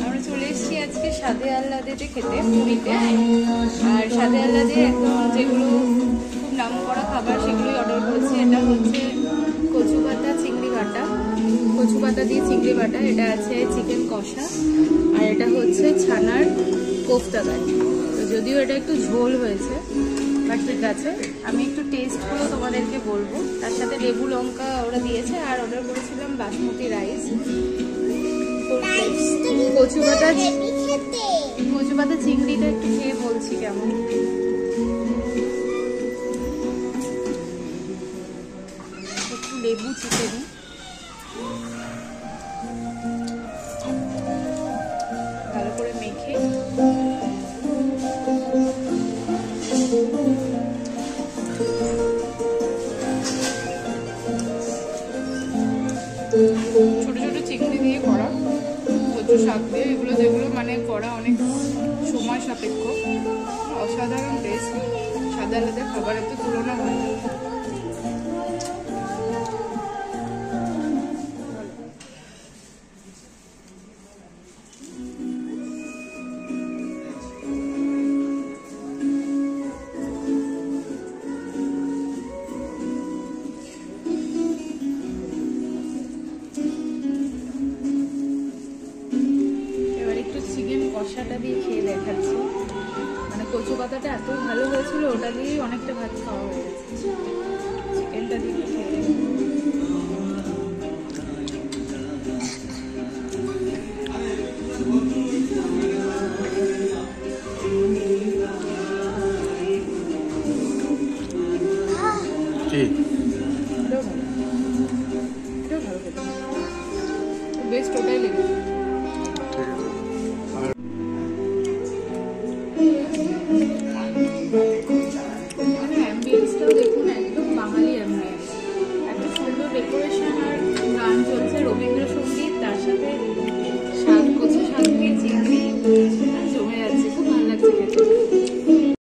আমরা চলে এসেছি আজকে স্বাদে আহ্লাদেতে খেতে, পুরীতে। আর স্বাদে আহ্লাদের একদম যেগুলো খুব নাম করা খাবার সেগুলোই অর্ডার করেছি। এটা হচ্ছে কচু পাতা চিংড়ি বাটা, কচু পাতা দিয়ে চিংড়ি বাটা। এটা আছে চিকেন কষা, আর এটা হচ্ছে ছানার কোফতা গাড়ি। তো যদিও এটা একটু ঝোল হয়েছে, বাট ঠিক আছে, আমি একটু টেস্ট করে তোমাদেরকে বলবো। তার সাথে লেবু লঙ্কা ওরা দিয়েছে। আর অর্ডার করেছিলাম বাসমতি রাইস, কচু পাতা চিংড়িটা একটু খেয়ে বলছি কেমন। একটু লেবু চিপে দিই, ভালো করে মেখে। ছোট ছোট চিংড়ি দিয়ে করা, কচু শাক দিয়ে, এগুলো যেগুলো মানে করা অনেক সময় সাপেক্ষ, অসাধারণ টেস্ট। সাদা আলাদা খাবারের তো তুলনা হয় না। কষাটা দিয়ে খেয়ে দেখাচ্ছি, মানে কচু পাতাটা এত ভালো হয়েছিল, ওটা দিয়েই অনেকটা ভাত খাওয়া হয়ে গেছে। চিকেনটা দিয়ে খেয়ে বেস্ট, ওটাই লেগেছে।